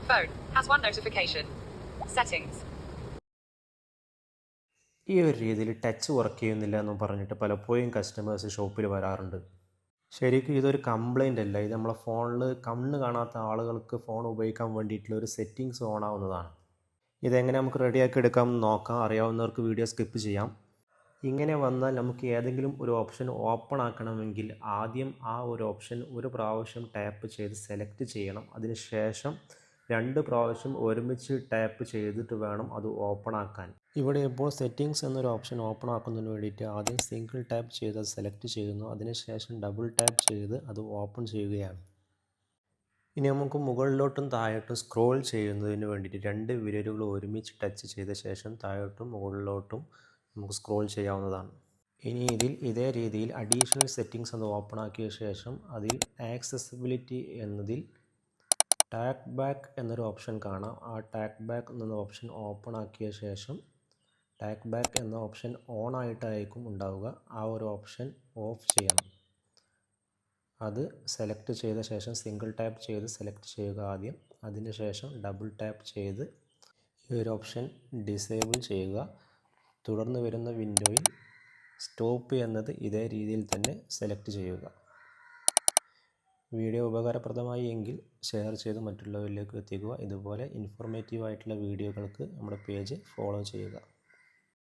phone has one notification. Settings. ഈ ഒരു രീതിയിൽ ടച്ച് വർക്ക് ചെയ്യുന്നില്ല എന്ന് പറഞ്ഞിട്ട് പലപ്പോഴും കസ്റ്റമേഴ്സ് ഷോപ്പിൽ വരാറുണ്ട്. ശരിക്കും ഇതൊരു കംപ്ലൈൻ്റ് അല്ല, ഇത് നമ്മളെ ഫോണിൽ കണ്ണ് കാണാത്ത ആളുകൾക്ക് ഫോൺ ഉപയോഗിക്കാൻ വേണ്ടിയിട്ടുള്ള ഒരു സെറ്റിങ്സ് ഓൺ ആവുന്നതാണ്. ഇതെങ്ങനെ നമുക്ക് റെഡിയാക്കി എടുക്കാം എന്ന് നോക്കാം. അറിയാവുന്നവർക്ക് വീഡിയോ സ്കിപ്പ് ചെയ്യാം. ഇങ്ങനെ വന്നാൽ നമുക്ക് ഏതെങ്കിലും ഒരു ഓപ്ഷൻ ഓപ്പൺ ആക്കണമെങ്കിൽ ആദ്യം ആ ഒരു ഓപ്ഷൻ ഒരു പ്രാവശ്യം ടാപ്പ് ചെയ്ത് സെലക്ട് ചെയ്യണം. അതിനുശേഷം 2 പ്രാവശ്യം ഒരുമിച്ച് ടാപ്പ് ചെയ്തിട്ട് വേണം അത് ഓപ്പൺ ആക്കാൻ. ഇവിടെ ഇപ്പോൾ സെറ്റിങ്സ് എന്നൊരു ഓപ്ഷൻ ഓപ്പൺ ആക്കുന്നതിന് വേണ്ടിയിട്ട് ആദ്യം സിംഗിൾ ടാപ്പ് ചെയ്ത് അത് സെലക്ട് ചെയ്യുന്നു. അതിനുശേഷം ഡബിൾ ടാപ്പ് ചെയ്ത് അത് ഓപ്പൺ ചെയ്യുകയാണ്. ഇനി നമുക്ക് മുകളിലോട്ടും താഴോട്ടും സ്ക്രോൾ ചെയ്യുന്നതിന് വേണ്ടിയിട്ട് 2 വിരലുകൾ ഒരുമിച്ച് ടച്ച് ചെയ്ത ശേഷം താഴോട്ടും മുകളിലോട്ടും നമുക്ക് സ്ക്രോൾ ചെയ്യാവുന്നതാണ്. ഇനി ഇതേ രീതിയിൽ അഡീഷണൽ സെറ്റിങ്സ് എന്ന് ഓപ്പൺ ആക്കിയ ശേഷം അതിൽ ആക്സസിബിലിറ്റി എന്നതിൽ ടാക്ക് ബാക്ക് എന്നൊരു ഓപ്ഷൻ കാണാം. ആ ടാക്ക് ബാക്ക് എന്ന ഓപ്ഷൻ ഓപ്പൺ ആക്കിയ ശേഷം ടാക്ക് ബാക്ക് എന്ന ഓപ്ഷൻ ഓൺ ആയിട്ടായിരിക്കും ഉണ്ടാവുക. ആ ഒരു ഓപ്ഷൻ ഓഫ് ചെയ്യണം. അത് സെലക്ട് ചെയ്ത ശേഷം സിംഗിൾ ടാപ്പ് ചെയ്ത് സെലക്ട് ചെയ്യുക ആദ്യം. അതിനുശേഷം ഡബിൾ ടാപ്പ് ചെയ്ത് ഈ ഒരു ഓപ്ഷൻ ഡിസേബിൾ ചെയ്യുക. തുടർന്ന് വരുന്ന വിൻഡോയിൽ സ്റ്റോപ്പ് എന്നത് ഇതേ രീതിയിൽ തന്നെ സെലക്ട് ചെയ്യുക. വീഡിയോ ഉപകാരപ്രദമായി എങ്കിൽ ഷെയർ ചെയ്ത് മറ്റുള്ളവരിലേക്ക് എത്തിക്കുക. ഇതുപോലെ ഇൻഫോർമേറ്റീവ് ആയിട്ടുള്ള വീഡിയോകൾക്ക് നമ്മുടെ പേജ് ഫോളോ ചെയ്യുക.